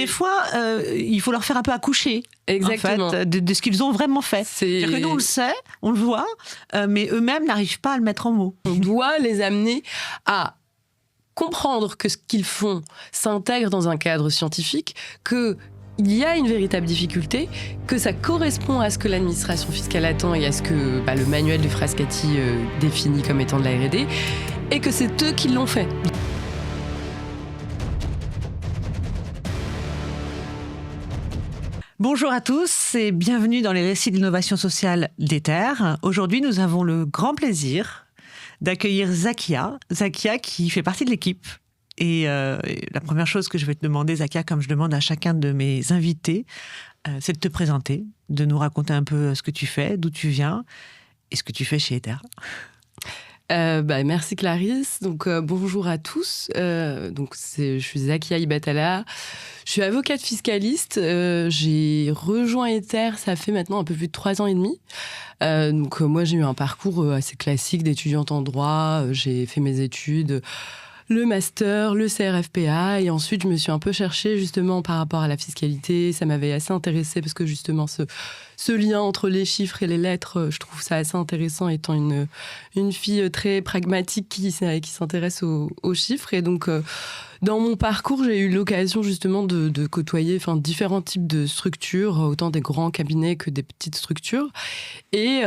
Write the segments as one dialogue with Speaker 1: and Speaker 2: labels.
Speaker 1: des fois, il faut leur faire un peu accoucher.
Speaker 2: Exactement.
Speaker 1: En fait, de ce qu'ils ont vraiment fait. C'est-à-dire que nous, on le sait, on le voit, mais eux-mêmes n'arrivent pas à le mettre en mots.
Speaker 2: On doit les amener à comprendre que ce qu'ils font s'intègre dans un cadre scientifique, qu'il y a une véritable difficulté, que ça correspond à ce que l'administration fiscale attend et à ce que le manuel de Frascati définit comme étant de la R&D, et que c'est eux qui l'ont fait.
Speaker 1: Bonjour à tous et bienvenue dans les récits d'innovation sociale d'Ether. Aujourd'hui, nous avons le grand plaisir d'accueillir Zakia. Zakia qui fait partie de l'équipe. Et la première chose que je vais te demander, Zakia, comme je demande à chacun de mes invités, c'est de te présenter, de nous raconter un peu ce que tu fais, d'où tu viens et ce que tu fais chez Ether.
Speaker 2: Merci Clarisse. Donc bonjour à tous. Je suis Zakia Ibatala. Je suis avocate fiscaliste. J'ai rejoint Ether, ça fait maintenant un peu plus de 3 ans et demi. Moi j'ai eu un parcours assez classique d'étudiante en droit. J'ai fait mes études, le master, le CRFPA, et ensuite je me suis un peu cherchée justement par rapport à la fiscalité. Ça m'avait assez intéressée parce que justement ce lien entre les chiffres et les lettres, je trouve ça assez intéressant étant une fille très pragmatique qui s'intéresse aux chiffres. Et donc, dans mon parcours, j'ai eu l'occasion justement de côtoyer différents types de structures, autant des grands cabinets que des petites structures. Et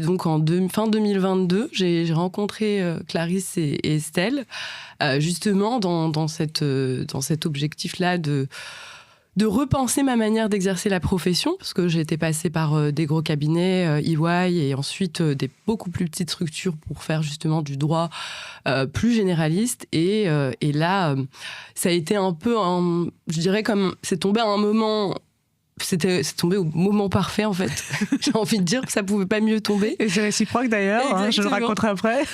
Speaker 2: donc, fin 2022, j'ai rencontré Clarisse et Estelle, justement dans cet objectif-là de repenser ma manière d'exercer la profession, parce que j'ai été passée par des gros cabinets, EY, et ensuite des beaucoup plus petites structures pour faire justement du droit plus généraliste. Et là, ça a été un peu, je dirais comme, c'est tombé à un moment... C'est tombé au moment parfait, en fait. J'ai envie de dire que ça pouvait pas mieux tomber.
Speaker 1: Et c'est réciproque d'ailleurs, je le raconterai après.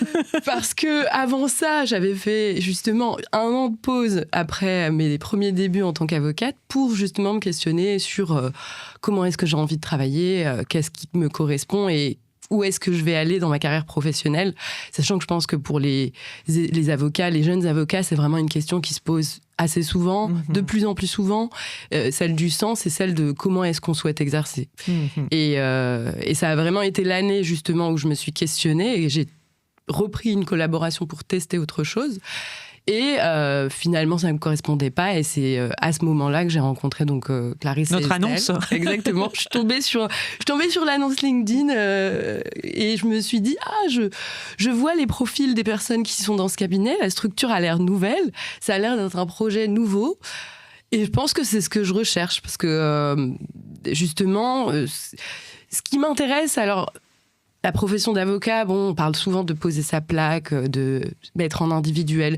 Speaker 2: Parce que avant ça, j'avais fait justement 1 an de pause après mes premiers débuts en tant qu'avocate pour justement me questionner sur comment est-ce que j'ai envie de travailler, qu'est-ce qui me correspond et où est-ce que je vais aller dans ma carrière professionnelle, sachant que je pense que pour les avocats, les jeunes avocats, c'est vraiment une question qui se pose assez souvent, de plus en plus souvent, celle du sens et celle de comment est-ce qu'on souhaite exercer. Et ça a vraiment été l'année justement où je me suis questionnée et j'ai repris une collaboration pour tester autre chose. Et finalement, ça ne me correspondait pas. Et c'est à ce moment-là que j'ai rencontré donc Clarisse et
Speaker 1: Notre
Speaker 2: Estelle.
Speaker 1: annonce.
Speaker 2: Exactement. Je suis tombée sur l'annonce LinkedIn et je me suis dit, je vois les profils des personnes qui sont dans ce cabinet. La structure a l'air nouvelle. Ça a l'air d'être un projet nouveau. Et je pense que c'est ce que je recherche. Parce que justement, ce qui m'intéresse, alors... La profession d'avocat, on parle souvent de poser sa plaque, de mettre en individuel.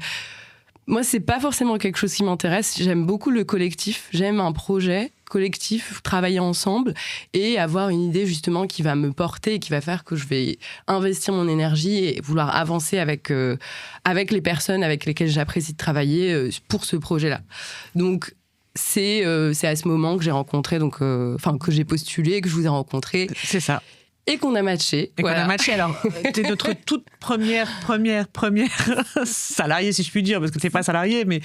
Speaker 2: Moi, c'est pas forcément quelque chose qui m'intéresse. J'aime beaucoup le collectif. J'aime un projet collectif, travailler ensemble et avoir une idée justement qui va me porter et qui va faire que je vais investir mon énergie et vouloir avancer avec les personnes avec lesquelles j'apprécie de travailler pour ce projet-là. Donc, c'est à ce moment que j'ai rencontré, que j'ai postulé, que je vous ai rencontré.
Speaker 1: C'est ça.
Speaker 2: Et qu'on a matché.
Speaker 1: Et voilà. Qu'on a matché. Alors, t'es notre toute première salariée, si je puis dire, parce que t'es pas salariée, mais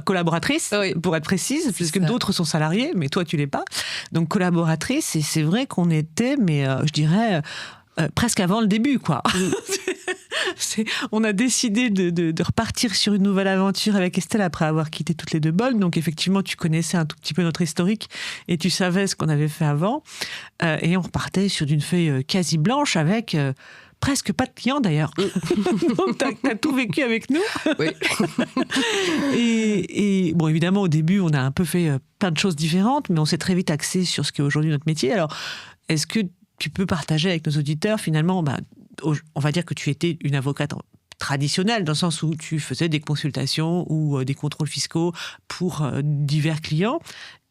Speaker 1: collaboratrice, oui, pour être précise, puisque d'autres sont salariés, mais toi, tu l'es pas. Donc, collaboratrice, et c'est vrai qu'on était, mais je dirais... presque avant le début, quoi. On a décidé de repartir sur une nouvelle aventure avec Estelle après avoir quitté toutes les deux Bold. Donc, effectivement, tu connaissais un tout petit peu notre historique et tu savais ce qu'on avait fait avant. Et on repartait sur d'une feuille quasi blanche avec... presque pas de clients d'ailleurs. Donc t'as tout vécu avec nous.
Speaker 2: Oui.
Speaker 1: et bon, évidemment, au début, on a un peu fait plein de choses différentes, mais on s'est très vite axé sur ce qui est aujourd'hui notre métier. Alors, est-ce que tu peux partager avec nos auditeurs, finalement, on va dire que tu étais une avocate traditionnelle, dans le sens où tu faisais des consultations ou des contrôles fiscaux pour divers clients.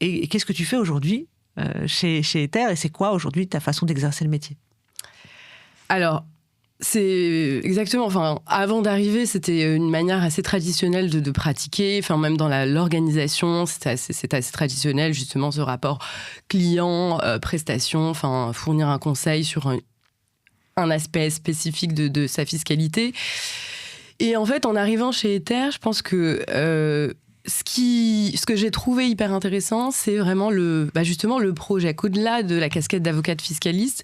Speaker 1: Et qu'est-ce que tu fais aujourd'hui chez Ether, et c'est quoi aujourd'hui ta façon d'exercer le métier ?
Speaker 2: Alors, c'est exactement, avant d'arriver, c'était une manière assez traditionnelle de pratiquer, même dans l'organisation, c'était assez traditionnel, justement, ce rapport client-prestation, fournir un conseil sur un aspect spécifique de sa fiscalité. Et en fait, en arrivant chez Ether, je pense que ce que j'ai trouvé hyper intéressant, c'est vraiment justement le projet. Qu'au-delà de la casquette d'avocate fiscaliste,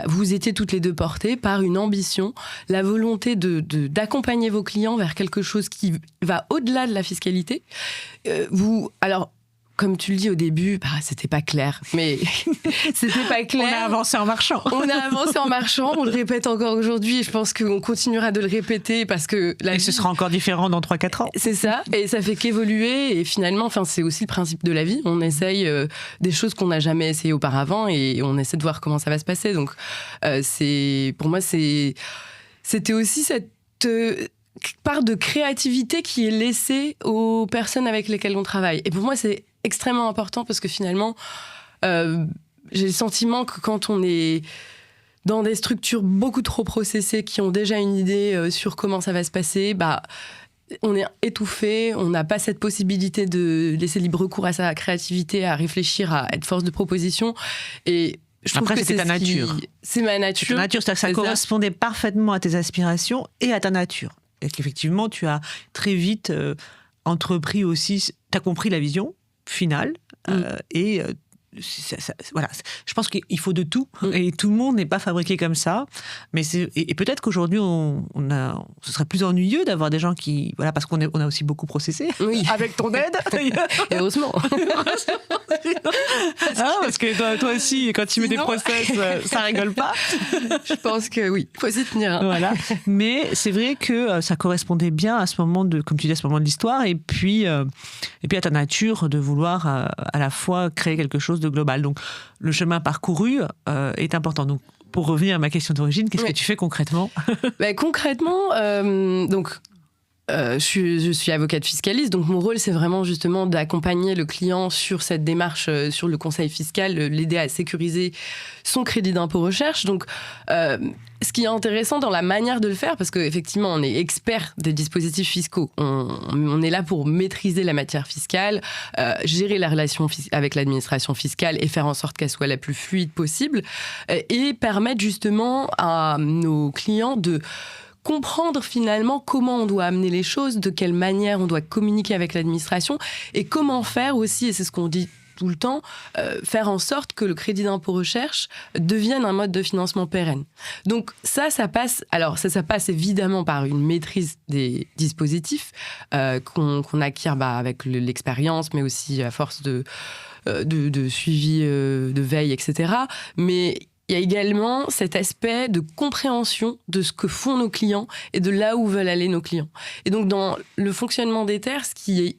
Speaker 2: vous étiez toutes les deux portées par une ambition, la volonté d'accompagner vos clients vers quelque chose qui va au-delà de la fiscalité. Alors, comme tu le dis au début, c'était pas clair, mais c'était pas clair.
Speaker 1: On a avancé en marchant.
Speaker 2: On le répète encore aujourd'hui et je pense qu'on continuera de le répéter parce que...
Speaker 1: ce sera encore différent dans 3-4 ans.
Speaker 2: C'est ça, et ça fait qu'évoluer et finalement, c'est aussi le principe de la vie. On essaye des choses qu'on n'a jamais essayées auparavant et on essaie de voir comment ça va se passer. Donc, pour moi, c'était aussi cette... part de créativité qui est laissée aux personnes avec lesquelles on travaille. Et pour moi, c'est extrêmement important parce que finalement, j'ai le sentiment que quand on est dans des structures beaucoup trop processées, qui ont déjà une idée sur comment ça va se passer, on est étouffé, on n'a pas cette possibilité de laisser libre cours à sa créativité, à réfléchir, à être force de proposition. Et je trouve que
Speaker 1: c'est ta nature.
Speaker 2: C'est ma nature.
Speaker 1: C'est ta nature, c'est-à-dire que ça correspondait parfaitement à tes aspirations et à ta nature. Et qu'effectivement, tu as très vite entrepris aussi, tu as compris la vision finale, et voilà. Je pense qu'il faut de tout, et tout le monde n'est pas fabriqué comme ça, mais et peut-être qu'aujourd'hui, ce serait plus ennuyeux d'avoir des gens qui... Voilà, parce qu'on a aussi beaucoup processé, avec ton aide.
Speaker 2: Et heureusement.
Speaker 1: Parce que toi aussi, quand tu mets des process, ça rigole pas.
Speaker 2: Je pense que oui, il faut s'y tenir.
Speaker 1: Voilà. Mais c'est vrai que ça correspondait bien à ce moment comme tu dis, à ce moment de l'histoire, et puis à ta nature de vouloir à la fois créer quelque chose de global. Donc, le chemin parcouru est important. Donc, pour revenir à ma question d'origine, qu'est-ce que tu fais concrètement ?
Speaker 2: Concrètement, je suis avocate fiscaliste, donc mon rôle, c'est vraiment justement d'accompagner le client sur cette démarche, sur le conseil fiscal, l'aider à sécuriser son crédit d'impôt recherche. Donc, ce qui est intéressant dans la manière de le faire, parce qu'effectivement, on est expert des dispositifs fiscaux. On est là pour maîtriser la matière fiscale, gérer la relation avec l'administration fiscale et faire en sorte qu'elle soit la plus fluide possible, et permettre justement à nos clients de comprendre finalement comment on doit amener les choses, de quelle manière on doit communiquer avec l'administration et comment faire aussi, et c'est ce qu'on dit tout le temps, faire en sorte que le crédit d'impôt recherche devienne un mode de financement pérenne. Donc ça passe évidemment par une maîtrise des dispositifs qu'on acquiert avec l'expérience, mais aussi à force de suivi, de veille, etc. Mais il y a également cet aspect de compréhension de ce que font nos clients et de là où veulent aller nos clients. Et donc, dans le fonctionnement des terres, ce qui est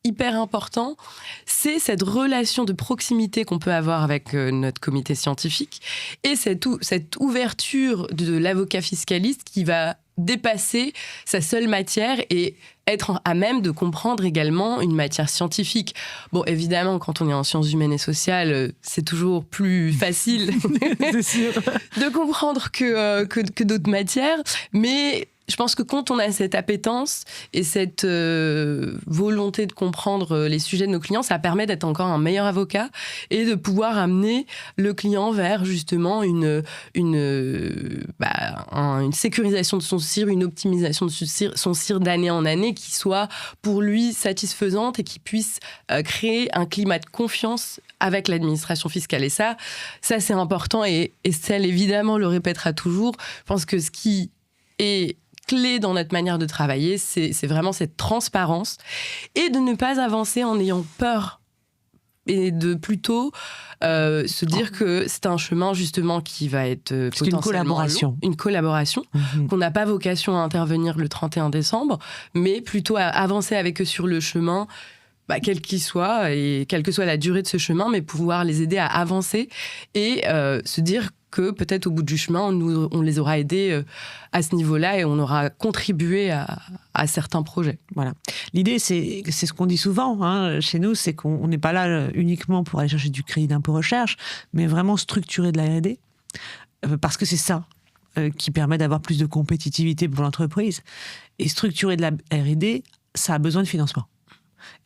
Speaker 2: hyper important, c'est cette relation de proximité qu'on peut avoir avec notre comité scientifique et cette ouverture de l'avocat fiscaliste qui va dépasser sa seule matière et être à même de comprendre également une matière scientifique. Bon, évidemment, quand on est en sciences humaines et sociales, c'est toujours plus facile de comprendre que d'autres matières, mais je pense que quand on a cette appétence et cette volonté de comprendre les sujets de nos clients, ça permet d'être encore un meilleur avocat et de pouvoir amener le client vers justement une sécurisation de son CIR, une optimisation de son CIR d'année en année qui soit pour lui satisfaisante et qui puisse créer un climat de confiance avec l'administration fiscale. Et ça c'est important et Estelle évidemment le répétera toujours. Je pense que ce qui est clé dans notre manière de travailler, c'est vraiment cette transparence et de ne pas avancer en ayant peur et de plutôt se dire que c'est un chemin justement qui va être potentiellement une collaboration, qu'on n'a pas vocation à intervenir le 31 décembre, mais plutôt à avancer avec eux sur le chemin, quel qu'il soit et quelle que soit la durée de ce chemin, mais pouvoir les aider à avancer et se dire que peut-être au bout du chemin, on les aura aidés à ce niveau-là et on aura contribué à certains projets.
Speaker 1: Voilà. L'idée, c'est ce qu'on dit souvent chez nous, c'est qu'on n'est pas là uniquement pour aller chercher du crédit d'impôt recherche, mais vraiment structurer de la R&D, parce que c'est ça qui permet d'avoir plus de compétitivité pour l'entreprise. Et structurer de la R&D, ça a besoin de financement.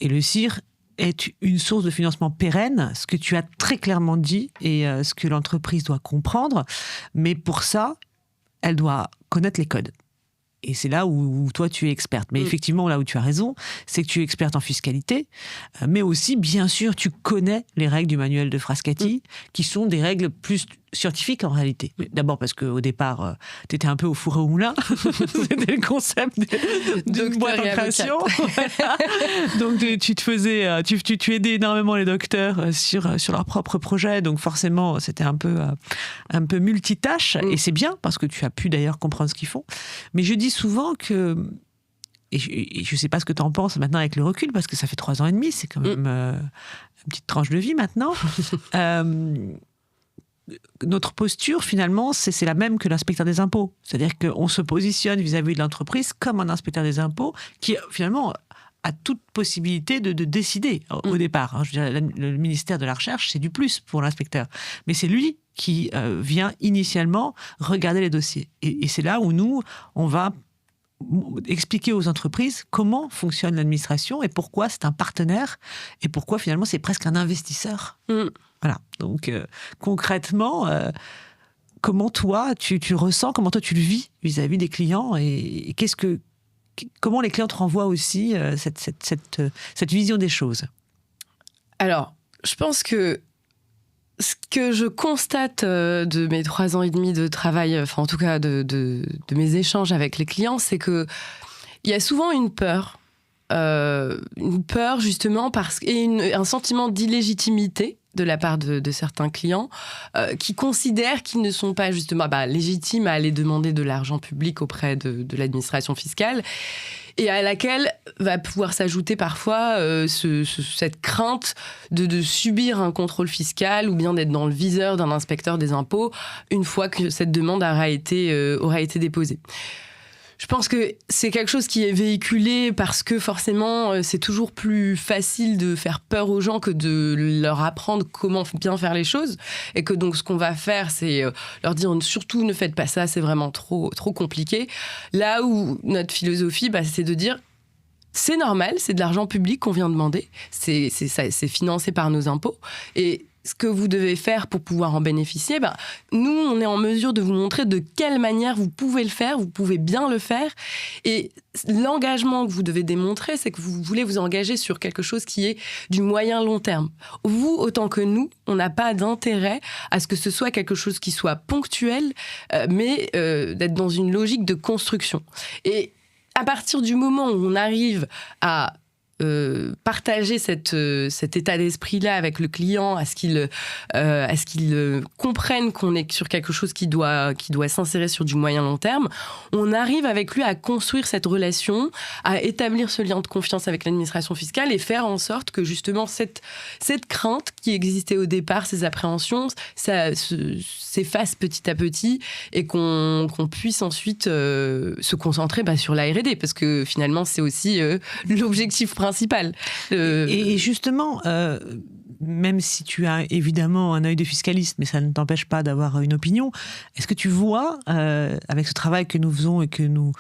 Speaker 1: Et le CIR est une source de financement pérenne, ce que tu as très clairement dit et ce que l'entreprise doit comprendre. Mais pour ça, elle doit connaître les codes. Et c'est là où toi, tu es experte. Mais effectivement, là où tu as raison, c'est que tu es experte en fiscalité, mais aussi, bien sûr, tu connais les règles du manuel de Frascati, qui sont des règles plus scientifiques en réalité. D'abord parce qu'au départ, tu étais un peu au four et au moulin. C'était le concept d'une boîte en création. Donc tu aidais énormément les docteurs sur leurs propres projets. Donc forcément, c'était un peu multitâche. Et c'est bien parce que tu as pu d'ailleurs comprendre ce qu'ils font. Mais je dis souvent que, et je ne sais pas ce que tu en penses maintenant avec le recul, parce que ça fait 3 ans et demi, c'est quand même une petite tranche de vie maintenant. Notre posture, finalement, c'est la même que l'inspecteur des impôts. C'est-à-dire qu'on se positionne vis-à-vis de l'entreprise comme un inspecteur des impôts qui, finalement, a toute possibilité de décider au départ. Hein. Je veux dire, le ministère de la Recherche, c'est du plus pour l'inspecteur. Mais c'est lui qui vient initialement regarder les dossiers. Et c'est là où nous, on va expliquer aux entreprises comment fonctionne l'administration et pourquoi c'est un partenaire et pourquoi finalement c'est presque un investisseur. Voilà. Donc concrètement, comment toi tu ressens, comment toi tu le vis vis-à-vis des clients et comment les clients te renvoient aussi cette vision des choses?
Speaker 2: Alors, je pense que ce que je constate de mes 3 ans et demi de travail, enfin en tout cas de mes échanges avec les clients, c'est qu'il y a souvent une peur justement et un sentiment d'illégitimité de la part de certains clients qui considèrent qu'ils ne sont pas justement légitimes à aller demander de l'argent public auprès de l'administration fiscale et à laquelle va pouvoir s'ajouter parfois cette crainte de subir un contrôle fiscal ou bien d'être dans le viseur d'un inspecteur des impôts une fois que cette demande aura été déposée. Je pense que c'est quelque chose qui est véhiculé parce que forcément, c'est toujours plus facile de faire peur aux gens que de leur apprendre comment bien faire les choses. Et que donc, ce qu'on va faire, c'est leur dire surtout ne faites pas ça, c'est vraiment trop compliqué. Là où notre philosophie, c'est de dire c'est normal, c'est de l'argent public qu'on vient demander, c'est financé par nos impôts. Et ce que vous devez faire pour pouvoir en bénéficier, nous, on est en mesure de vous montrer de quelle manière vous pouvez le faire, vous pouvez bien le faire. Et l'engagement que vous devez démontrer, c'est que vous voulez vous engager sur quelque chose qui est du moyen-long terme. Vous, autant que nous, on n'a pas d'intérêt à ce que ce soit quelque chose qui soit ponctuel, mais d'être dans une logique de construction. Et à partir du moment où on arrive à partager cet état d'esprit-là avec le client, à ce qu'il comprenne qu'on est sur quelque chose qui doit s'insérer sur du moyen-long terme, on arrive avec lui à construire cette relation, à établir ce lien de confiance avec l'administration fiscale et faire en sorte que justement cette crainte qui existait au départ, ces appréhensions, ça s'efface petit à petit et qu'on puisse ensuite se concentrer sur la R&D parce que finalement c'est aussi l'objectif principal.
Speaker 1: Et justement, même si tu as évidemment un œil de fiscaliste, mais ça ne t'empêche pas d'avoir une opinion, est-ce que tu vois, avec ce travail que nous faisons et que nous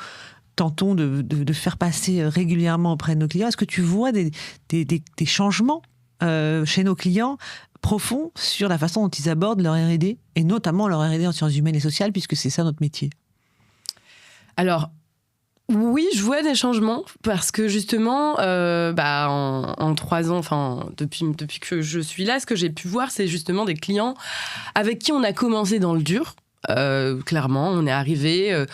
Speaker 1: tentons de faire passer régulièrement auprès de nos clients, est-ce que tu vois des changements chez nos clients profonds sur la façon dont ils abordent leur R&D, et notamment leur R&D en sciences humaines et sociales, puisque c'est ça notre métier?
Speaker 2: Alors, oui, je vois des changements parce que justement, en 3 ans, enfin depuis que je suis là, ce que j'ai pu voir, c'est justement des clients avec qui on a commencé dans le dur. Clairement, on est arrivé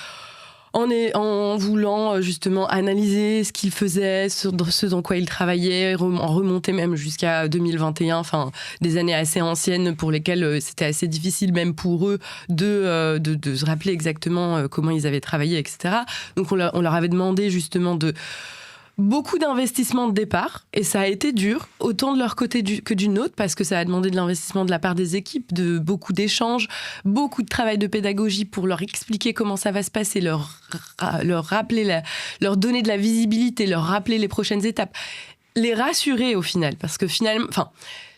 Speaker 2: en voulant justement analyser ce qu'ils faisaient, ce dans quoi ils travaillaient, en remonter même jusqu'à 2021, enfin des années assez anciennes pour lesquelles c'était assez difficile même pour eux de se rappeler exactement comment ils avaient travaillé, etc. Donc on leur avait demandé justement beaucoup d'investissements de départ, et ça a été dur, autant de leur côté que du nôtre, parce que ça a demandé de l'investissement de la part des équipes, de beaucoup d'échanges, beaucoup de travail de pédagogie pour leur expliquer comment ça va se passer, leur rappeler, leur donner de la visibilité, leur rappeler les prochaines étapes, les rassurer au final, parce que finalement,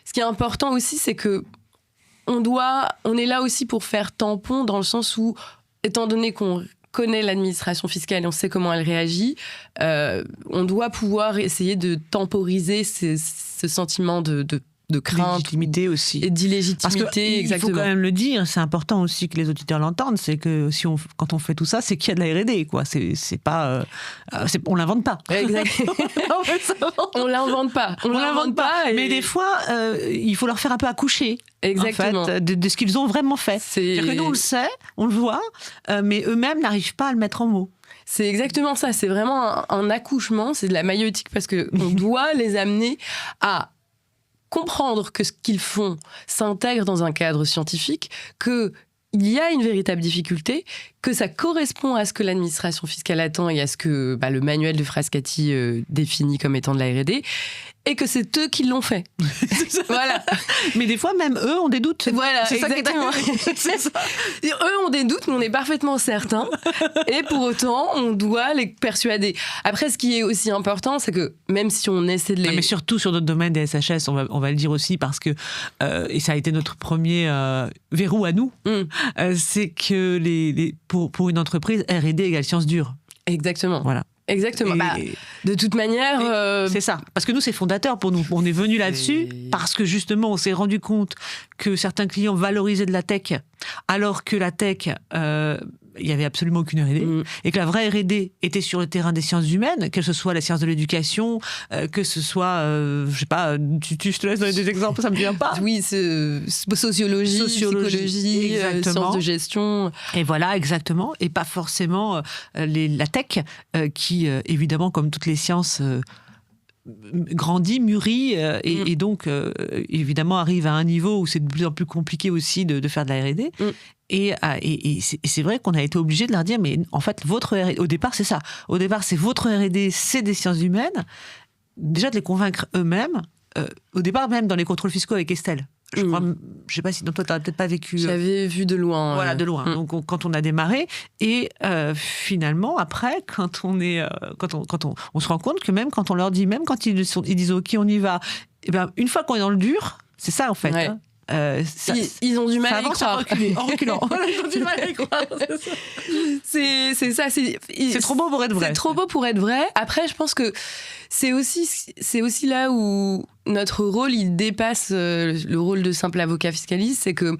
Speaker 2: ce qui est important aussi, c'est que on est là aussi pour faire tampon, dans le sens où, étant donné qu'on connaît l'administration fiscale et on sait comment elle réagit, on doit pouvoir essayer de temporiser ce sentiment de de crainte.
Speaker 1: Légitimité aussi.
Speaker 2: Et d'illégitimité,
Speaker 1: Parce que,
Speaker 2: exactement.
Speaker 1: il faut quand même le dire, c'est important aussi que les auditeurs l'entendent, c'est que quand on fait tout ça, c'est qu'il y a de la R&D, quoi. C'est pas... on l'invente pas.
Speaker 2: Exactement. On l'invente pas.
Speaker 1: On l'invente pas. Mais des fois, il faut leur faire un peu accoucher.
Speaker 2: Exactement.
Speaker 1: En fait, de ce qu'ils ont vraiment fait. C'est-à-dire que nous, on le sait, on le voit, mais eux-mêmes n'arrivent pas à le mettre en mots.
Speaker 2: C'est exactement ça. C'est vraiment un accouchement. C'est de la maïeutique parce qu'on doit les amener à comprendre que ce qu'ils font s'intègre dans un cadre scientifique, qu'il y a une véritable difficulté, que ça correspond à ce que l'administration fiscale attend et à ce que le manuel de Frascati définit comme étant de la R&D, et que c'est eux qui l'ont fait. Voilà.
Speaker 1: Mais des fois, même eux ont des doutes.
Speaker 2: Voilà,
Speaker 1: c'est
Speaker 2: exactement.
Speaker 1: C'est ça.
Speaker 2: Eux ont des doutes, mais on est parfaitement certains. Et pour autant, on doit les persuader. Après, ce qui est aussi important, c'est que même si on essaie de les...
Speaker 1: Non, mais surtout sur notre domaine des SHS, on va le dire aussi, parce que, et ça a été notre premier verrou à nous, c'est que pour une entreprise, R&D égale science dure.
Speaker 2: Exactement.
Speaker 1: Voilà.
Speaker 2: Exactement. De toute manière...
Speaker 1: C'est ça. Parce que nous, c'est fondateur pour nous. On est venu là-dessus parce que justement, on s'est rendu compte que certains clients valorisaient de la tech, alors que la tech... il n'y avait absolument aucune R&D, et que la vraie R&D était sur le terrain des sciences humaines, que ce soit la science de l'éducation, que ce soit, je sais pas, je te laisse donner des exemples, ça me vient pas.
Speaker 2: Oui, sociologie, psychologie, sciences de gestion.
Speaker 1: Et voilà, exactement, et pas forcément la tech, qui, évidemment, comme toutes les sciences... grandit, mûrit et donc évidemment arrive à un niveau où c'est de plus en plus compliqué aussi de faire de la R&D. Et c'est vrai qu'on a été obligé de leur dire, mais en fait, votre R&D, au départ, c'est ça. Au départ, c'est votre R&D, c'est des sciences humaines. Déjà, de les convaincre eux-mêmes. Au départ, même dans les contrôles fiscaux avec Estelle. Je sais pas si toi, tu n'as peut-être pas vécu.
Speaker 2: J'avais vu de loin.
Speaker 1: Voilà, de loin. Donc, quand on a démarré. Et finalement, après, quand on se rend compte que même quand on leur dit, même quand ils disent OK, on y va, et ben, une fois qu'on est dans le dur, c'est ça en fait.
Speaker 2: Ouais.
Speaker 1: Hein.
Speaker 2: Ils ont du mal à y croire.
Speaker 1: En reculant. Ils ont du mal à y croire.
Speaker 2: C'est ça.
Speaker 1: C'est trop beau pour être vrai.
Speaker 2: C'est trop beau pour être vrai. Après, je pense que c'est aussi là où notre rôle, il dépasse le rôle de simple avocat fiscaliste. C'est que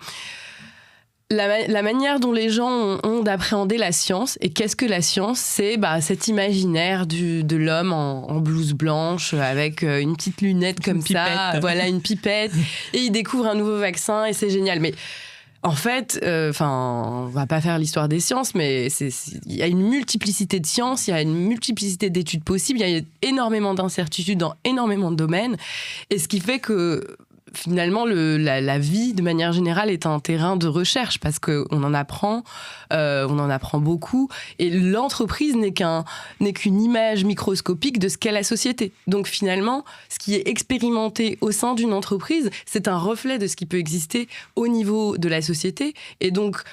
Speaker 2: la manière dont les gens ont d'appréhender la science, et qu'est-ce que la science ? C'est cet imaginaire de l'homme en blouse blanche avec une petite lunette comme ça, voilà, une pipette, et il découvre un nouveau vaccin et c'est génial. Mais en fait, on va pas faire l'histoire des sciences, mais il y a une multiplicité de sciences, il y a une multiplicité d'études possibles, il y a énormément d'incertitudes dans énormément de domaines, et ce qui fait que finalement, la vie, de manière générale, est un terrain de recherche parce qu'on en apprend beaucoup. Et l'entreprise n'est qu'une image microscopique de ce qu'est la société. Donc finalement, ce qui est expérimenté au sein d'une entreprise, c'est un reflet de ce qui peut exister au niveau de la société. Et donc,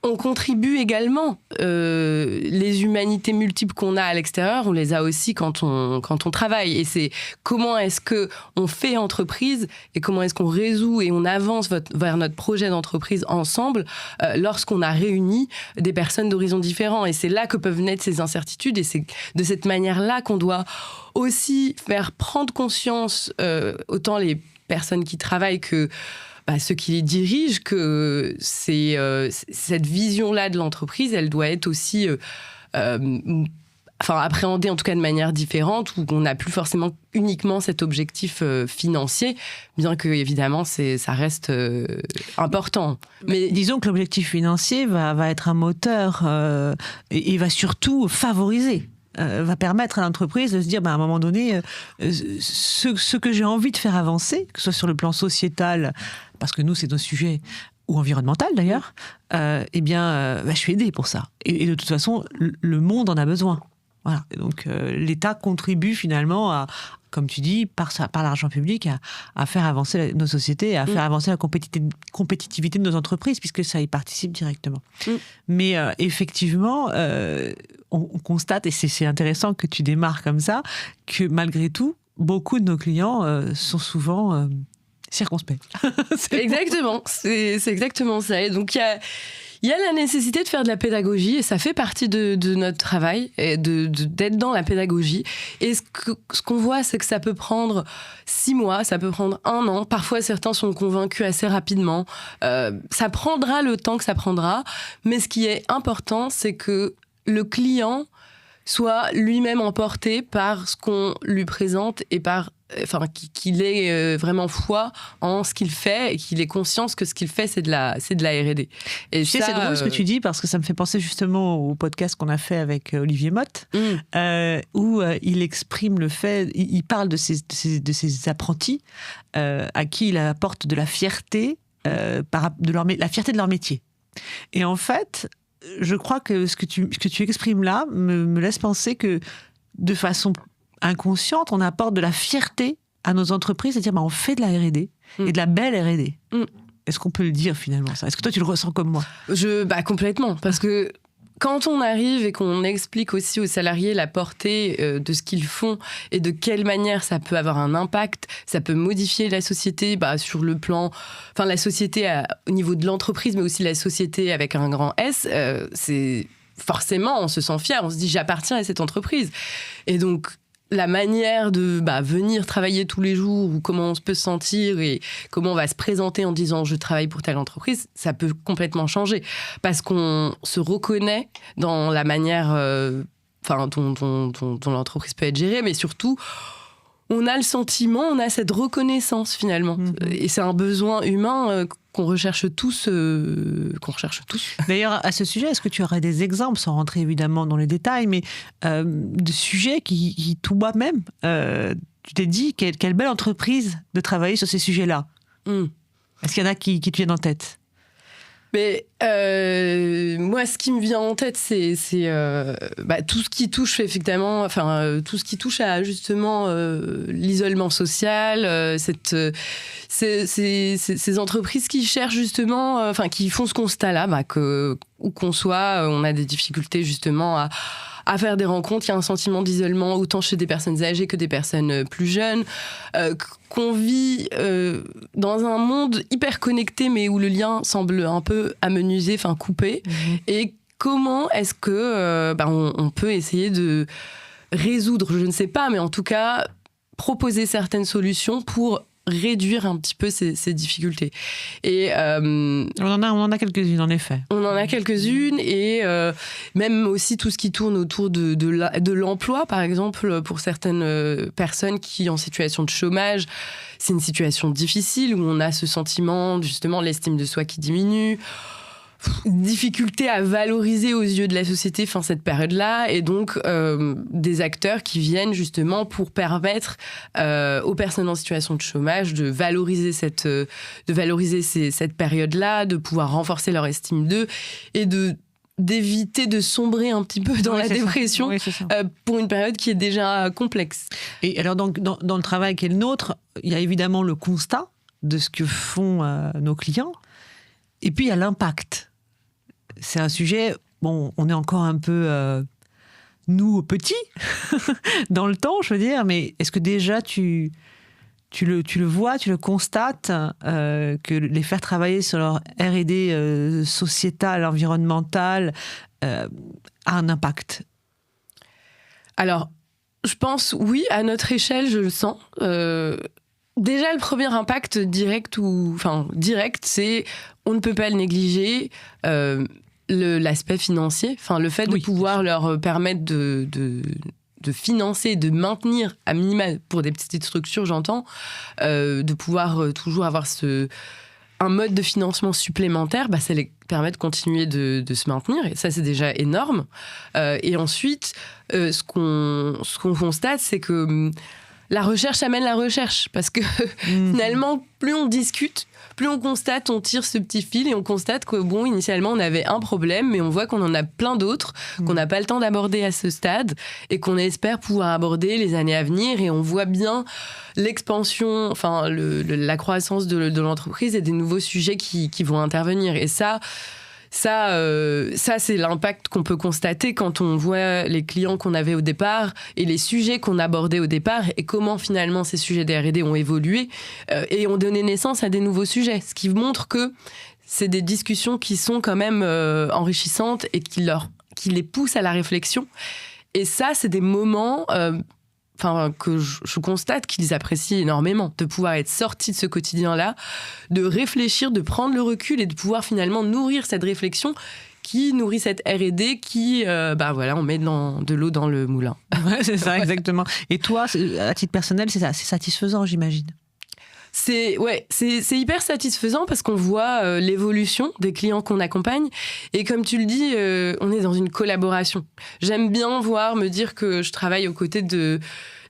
Speaker 2: on contribue également. Les humanités multiples qu'on a à l'extérieur, on les a aussi quand on travaille. Et c'est comment est-ce qu'on fait entreprise et comment est-ce qu'on résout et on avance vers notre projet d'entreprise ensemble lorsqu'on a réuni des personnes d'horizons différents. Et c'est là que peuvent naître ces incertitudes et c'est de cette manière-là qu'on doit aussi faire prendre conscience, autant les personnes qui travaillent que ceux qui les dirigent, que cette vision-là de l'entreprise, elle doit être aussi appréhendée en tout cas de manière différente, où on n'a plus forcément uniquement cet objectif financier, bien que évidemment ça reste important.
Speaker 1: Mais disons que l'objectif financier va être un moteur et va surtout favoriser. Va permettre à l'entreprise de se dire, à un moment donné, ce que j'ai envie de faire avancer, que ce soit sur le plan sociétal, parce que nous, c'est nos sujets, ou environnemental d'ailleurs, je suis aidée pour ça. Et de toute façon, le monde en a besoin. Voilà. Et donc, l'État contribue finalement à, comme tu dis, par l'argent public, à faire avancer nos sociétés, à faire avancer la compétitivité de nos entreprises, puisque ça y participe directement. Mais effectivement, on constate, et c'est intéressant que tu démarres comme ça, que malgré tout, beaucoup de nos clients sont souvent circonspects.
Speaker 2: Exactement, c'est exactement ça. Et donc, Il y a la nécessité de faire de la pédagogie et ça fait partie de notre travail, et d'être dans la pédagogie. Et ce qu'on voit, c'est que ça peut prendre 6 mois, ça peut prendre 1 an. Parfois, certains sont convaincus assez rapidement. Ça prendra le temps que ça prendra. Mais ce qui est important, c'est que le client soit lui-même emporté par ce qu'on lui présente et qu'il ait vraiment foi en ce qu'il fait et qu'il ait conscience que ce qu'il fait, c'est de la R&D. Et
Speaker 1: c'est drôle ce que tu dis, parce que ça me fait penser justement au podcast qu'on a fait avec Olivier Motte, où il exprime le fait, il parle de ses apprentis à qui il apporte de la fierté, la fierté de leur métier. Et en fait, je crois que ce que tu exprimes là me laisse penser que de façon inconsciente, on apporte de la fierté à nos entreprises, c'est-à-dire on fait de la R&D et de la belle R&D. Est-ce qu'on peut le dire finalement ça ? Est-ce que toi tu le ressens comme moi ?
Speaker 2: Complètement, parce que quand on arrive et qu'on explique aussi aux salariés la portée de ce qu'ils font et de quelle manière ça peut avoir un impact, ça peut modifier la société sur le plan, la société au niveau de l'entreprise, mais aussi la société avec un grand S, c'est forcément, on se sent fier, on se dit j'appartiens à cette entreprise. Et donc, la manière de venir travailler tous les jours, ou comment on peut se sentir et comment on va se présenter en disant je travaille pour telle entreprise, ça peut complètement changer parce qu'on se reconnaît dans la manière dont l'entreprise peut être gérée, mais surtout on a le sentiment, on a cette reconnaissance finalement. Et c'est un besoin humain qu'on recherche tous.
Speaker 1: D'ailleurs, à ce sujet, est-ce que tu aurais des exemples, sans rentrer évidemment dans les détails, mais de sujets qui toi-même, tu t'es dit, quelle belle entreprise de travailler sur ces sujets-là. Est-ce qu'il y en a qui te viennent en tête ?
Speaker 2: Mais moi, ce qui me vient en tête, c'est tout ce qui touche effectivement, tout ce qui touche à justement l'isolement social, ces entreprises qui cherchent justement, qui font ce constat-là, où qu'on soit, on a des difficultés justement à faire des rencontres. Il y a un sentiment d'isolement autant chez des personnes âgées que des personnes plus jeunes, qu'on vit dans un monde hyper connecté, mais où le lien semble un peu amenuisé, coupé. Et comment est-ce que on peut essayer de résoudre, je ne sais pas, mais en tout cas proposer certaines solutions pour réduire un petit peu ces difficultés. Et
Speaker 1: on en a quelques-unes, en effet.
Speaker 2: On en a quelques-unes, et même aussi tout ce qui tourne autour de l'emploi, par exemple, pour certaines personnes qui, en situation de chômage, c'est une situation difficile, où on a ce sentiment, justement, l'estime de soi qui diminue, difficulté à valoriser aux yeux de la société cette période-là, et donc des acteurs qui viennent justement pour permettre aux personnes en situation de chômage de valoriser cette période-là, de pouvoir renforcer leur estime d'eux et d'éviter de sombrer un petit peu dans la dépression pour une période qui est déjà complexe.
Speaker 1: Et alors donc dans le travail qui est le nôtre, il y a évidemment le constat de ce que font nos clients, et puis il y a l'impact. C'est un sujet, on est encore un peu, nous, petits, dans le temps, je veux dire, mais est-ce que déjà tu le vois, tu le constates, que les faire travailler sur leur R&D sociétal, environnemental, a un impact ?
Speaker 2: Alors, je pense, oui, à notre échelle, je le sens. Déjà, le premier impact direct, c'est, on ne peut pas le négliger, l'aspect financier, le fait de pouvoir leur permettre de financer, de maintenir, à minima, pour des petites structures, j'entends, de pouvoir toujours avoir un mode de financement supplémentaire, ça les permet de continuer de se maintenir, et ça, c'est déjà énorme. Et ensuite, ce qu'on constate, c'est que la recherche amène la recherche, parce que finalement, plus on discute, plus on constate, on tire ce petit fil et on constate que initialement on avait un problème, mais on voit qu'on en a plein d'autres, qu'on n'a pas le temps d'aborder à ce stade et qu'on espère pouvoir aborder les années à venir, et on voit bien l'expansion, la croissance de l'entreprise et des nouveaux sujets qui vont intervenir. Et ça, c'est l'impact qu'on peut constater quand on voit les clients qu'on avait au départ et les sujets qu'on abordait au départ, et comment finalement ces sujets de R&D ont évolué et ont donné naissance à des nouveaux sujets. Ce qui montre que c'est des discussions qui sont quand même enrichissantes et qui les poussent à la réflexion. Et ça, c'est des moments que je constate qu'ils apprécient énormément, de pouvoir être sortis de ce quotidien-là, de réfléchir, de prendre le recul et de pouvoir finalement nourrir cette réflexion qui nourrit cette R&D qui, on met de l'eau dans le moulin.
Speaker 1: Ouais, c'est ça, exactement. Et toi, à titre personnel, c'est satisfaisant, j'imagine.
Speaker 2: C'est hyper satisfaisant parce qu'on voit l'évolution des clients qu'on accompagne. Et comme tu le dis, on est dans une collaboration. J'aime bien me dire que je travaille aux côtés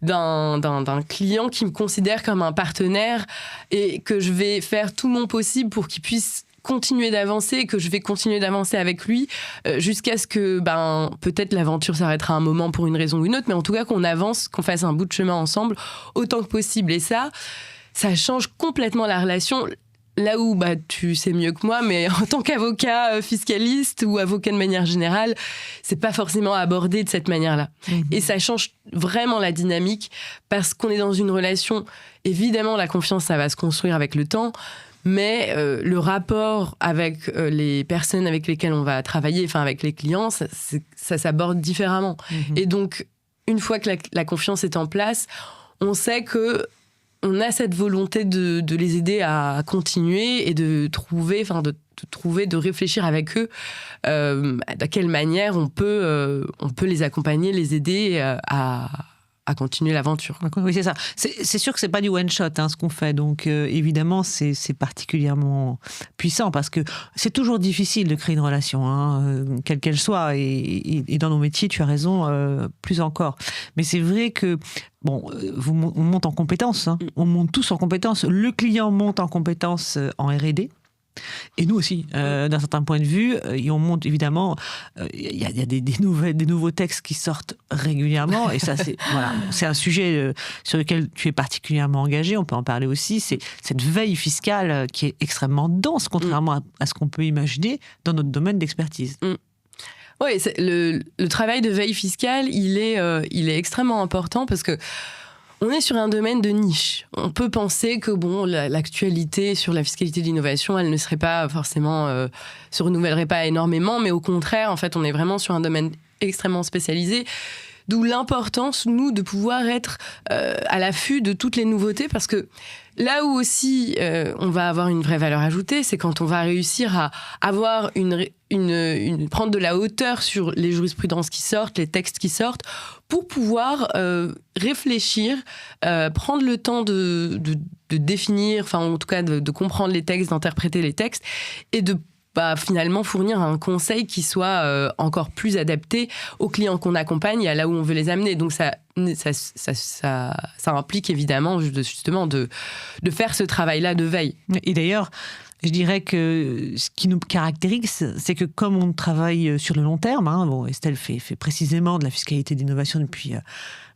Speaker 2: d'un client qui me considère comme un partenaire et que je vais faire tout mon possible pour qu'il puisse continuer d'avancer et que je vais continuer d'avancer avec lui jusqu'à ce que peut-être l'aventure s'arrêtera un moment pour une raison ou une autre, mais en tout cas qu'on avance, qu'on fasse un bout de chemin ensemble autant que possible. Et ça change complètement la relation. Là où tu sais mieux que moi, mais en tant qu'avocat fiscaliste ou avocat de manière générale, c'est pas forcément abordé de cette manière-là. Mmh. Et ça change vraiment la dynamique parce qu'on est dans une relation. Évidemment, la confiance, ça va se construire avec le temps, mais le rapport avec les personnes avec lesquelles on va travailler, enfin avec les clients, ça s'aborde différemment. Mmh. Et donc, une fois que la confiance est en place, on sait que on a cette volonté de les aider à continuer et de réfléchir avec eux de quelle manière on peut les accompagner, les aider à continuer l'aventure.
Speaker 1: Oui, c'est ça. C'est sûr que c'est pas du one shot ce qu'on fait, donc évidemment c'est particulièrement puissant parce que c'est toujours difficile de créer une relation, quelle qu'elle soit, et dans nos métiers, tu as raison, plus encore. Mais c'est vrai que on monte en compétences, on monte tous en compétences. Le client monte en compétences en R&D. Et nous aussi, d'un certain point de vue, et on monte évidemment, il y a des nouveaux textes qui sortent régulièrement, et ça c'est un sujet sur lequel tu es particulièrement engagé, on peut en parler aussi, c'est cette veille fiscale qui est extrêmement dense, contrairement à ce qu'on peut imaginer dans notre domaine d'expertise.
Speaker 2: Oui, le travail de veille fiscale, il est extrêmement important parce que on est sur un domaine de niche. On peut penser que l'actualité sur la fiscalité de l'innovation, elle ne serait pas forcément, se renouvellerait pas énormément, mais au contraire, en fait, on est vraiment sur un domaine extrêmement spécialisé. D'où l'importance, nous, de pouvoir être à l'affût de toutes les nouveautés, parce que là où aussi on va avoir une vraie valeur ajoutée, c'est quand on va réussir à avoir prendre de la hauteur sur les jurisprudences qui sortent, les textes qui sortent, pour pouvoir réfléchir, prendre le temps de définir, enfin en tout cas de comprendre les textes, d'interpréter les textes, et de finalement fournir un conseil qui soit encore plus adapté aux clients qu'on accompagne et à là où on veut les amener. Donc ça implique évidemment justement de faire ce travail-là de veille.
Speaker 1: Et d'ailleurs, je dirais que ce qui nous caractérise, c'est que comme on travaille sur le long terme, Estelle fait précisément de la fiscalité d'innovation depuis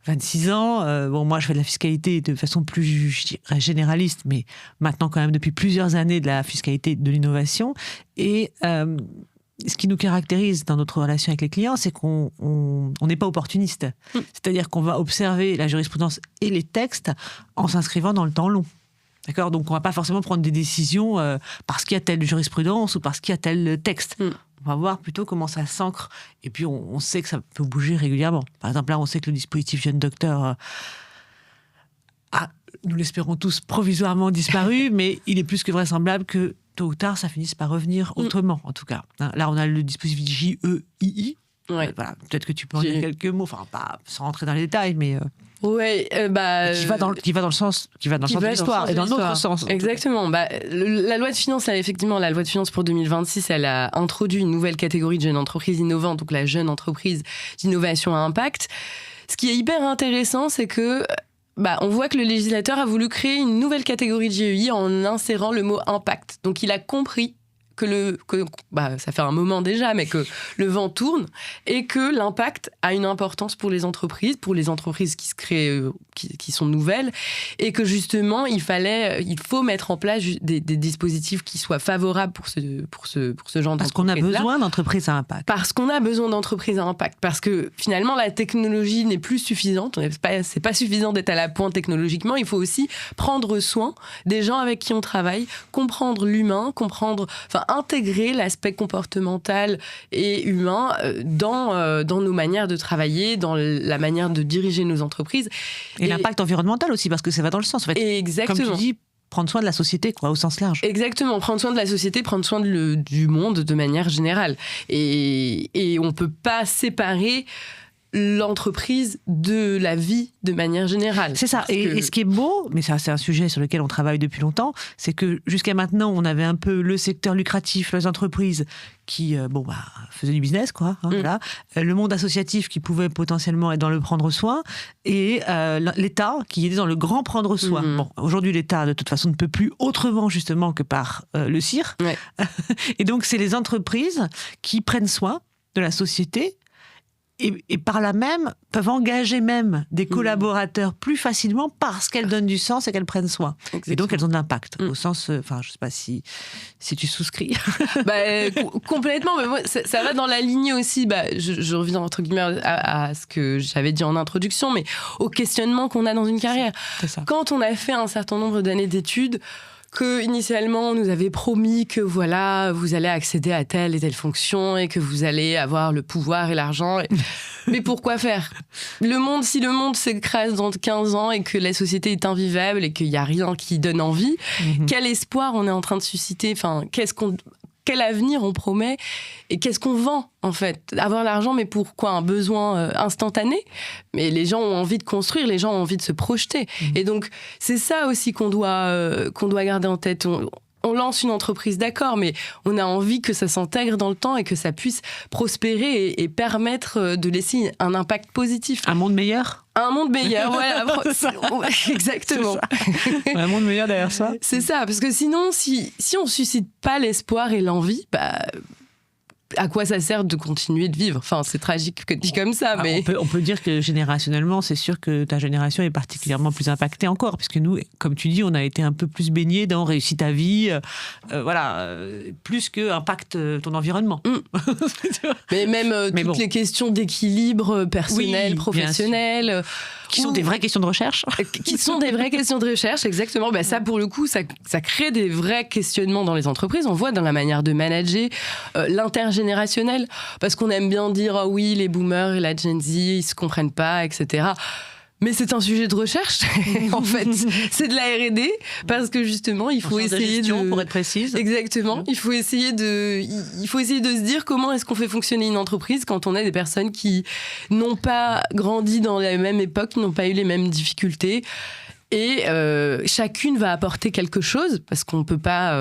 Speaker 1: 26 ans. Moi, je fais de la fiscalité de façon plus, je dirais, généraliste, mais maintenant quand même depuis plusieurs années de la fiscalité de l'innovation. Et ce qui nous caractérise dans notre relation avec les clients, c'est qu'on n'est pas opportuniste. C'est-à-dire qu'on va observer la jurisprudence et les textes en s'inscrivant dans le temps long. D'accord ? Donc, on ne va pas forcément prendre des décisions parce qu'il y a telle jurisprudence ou parce qu'il y a tel texte. On va voir plutôt comment ça s'ancre. Et puis, on sait que ça peut bouger régulièrement. Par exemple, là, on sait que le dispositif Jeune Docteur a, nous l'espérons tous, provisoirement disparu, mais il est plus que vraisemblable que tôt ou tard, ça finisse par revenir autrement, en tout cas. Là, on a le dispositif JEII. Ouais. Voilà, peut-être que tu peux en dire quelques mots, enfin, pas sans rentrer dans les détails, mais... qui va dans le sens de l'histoire et dans l'autre sens.
Speaker 2: Exactement. La loi de finances, effectivement, la loi de finances pour 2026, elle a introduit une nouvelle catégorie de jeunes entreprises innovantes, donc la jeune entreprise d'innovation à impact. Ce qui est hyper intéressant, c'est que on voit que le législateur a voulu créer une nouvelle catégorie de GEI en insérant le mot impact. Donc il a compris que ça fait un moment déjà, mais que le vent tourne et que l'impact a une importance pour les entreprises qui se créent, qui sont nouvelles, et que justement il faut mettre en place des dispositifs qui soient favorables pour ce genre d'entreprise.
Speaker 1: Parce qu'on a besoin d'entreprises à impact.
Speaker 2: Parce qu'on a besoin d'entreprises à impact. Parce que finalement la technologie n'est plus suffisante. C'est pas suffisant d'être à la pointe technologiquement. Il faut aussi prendre soin des gens avec qui on travaille, comprendre l'humain, doit intégrer l'aspect comportemental et humain dans nos manières de travailler, dans la manière de diriger nos entreprises.
Speaker 1: Et l'impact environnemental aussi, parce que ça va dans le sens. En fait,
Speaker 2: exactement.
Speaker 1: Comme tu dis, prendre soin de la société, quoi, au sens large.
Speaker 2: Exactement, prendre soin de la société, prendre soin du monde de manière générale. Et on ne peut pas séparer l'entreprise de la vie de manière générale.
Speaker 1: C'est ça. Et ce qui est beau, mais ça c'est un sujet sur lequel on travaille depuis longtemps, c'est que jusqu'à maintenant, on avait un peu le secteur lucratif, les entreprises qui faisaient du business, quoi. Voilà. Le monde associatif qui pouvait potentiellement être dans le prendre soin et l'État qui était dans le grand prendre soin. Bon, aujourd'hui, l'État, de toute façon, ne peut plus autrement, justement, que par le CIR. Ouais. Et donc, c'est les entreprises qui prennent soin de la société et par là même peuvent engager même des collaborateurs plus facilement parce qu'elles donnent du sens et qu'elles prennent soin. Exactement. Et donc elles ont de l'impact au sens, je sais pas si tu souscris.
Speaker 2: Complètement, mais moi ça va dans la lignée aussi. Je reviens entre guillemets à ce que j'avais dit en introduction, mais au questionnement qu'on a dans une carrière.
Speaker 1: C'est ça.
Speaker 2: Quand on a fait un certain nombre d'années d'études, que initialement on nous avait promis que voilà, vous allez accéder à telle et telle fonction et que vous allez avoir le pouvoir et l'argent. Mais pourquoi faire ? Si le monde s'écrase dans 15 ans et que la société est invivable et qu'il n'y a rien qui donne envie, quel espoir on est en train de susciter ? Enfin, quel avenir on promet et qu'est-ce qu'on vend en fait ? Avoir l'argent, mais pourquoi ? Un besoin instantané ? Mais les gens ont envie de construire, les gens ont envie de se projeter. Et donc, c'est ça aussi qu'on doit garder en tête. On lance une entreprise, d'accord, mais on a envie que ça s'intègre dans le temps et que ça puisse prospérer et permettre de laisser un impact positif.
Speaker 1: Un monde meilleur ?
Speaker 2: Un monde meilleur, voilà. Exactement.
Speaker 1: Un monde meilleur derrière ça.
Speaker 2: C'est ça, parce que sinon, si on suscite pas l'espoir et l'envie, à quoi ça sert de continuer de vivre ? Enfin, c'est tragique que dit comme ça, mais...
Speaker 1: On peut dire que générationnellement, c'est sûr que ta génération est particulièrement plus impactée encore, puisque nous, comme tu dis, on a été un peu plus baignés dans réussir ta vie, plus que impacte ton environnement.
Speaker 2: Mais même toutes les questions d'équilibre personnel, professionnel...
Speaker 1: Qui sont des vraies questions de recherche.
Speaker 2: Qui sont des vraies questions de recherche, exactement. Ça, pour le coup, ça crée des vrais questionnements dans les entreprises. On voit dans la manière de manager l'intergénérationnel. Parce qu'on aime bien dire, ah oui, les boomers et la Gen Z, ils se comprennent pas, etc. Mais c'est un sujet de recherche, en fait. C'est de la R&D, parce que justement, il faut essayer de...
Speaker 1: pour être précise.
Speaker 2: Exactement. Il faut essayer de se dire comment est-ce qu'on fait fonctionner une entreprise quand on a des personnes qui n'ont pas grandi dans la même époque, n'ont pas eu les mêmes difficultés. Et chacune va apporter quelque chose, parce qu'on ne peut pas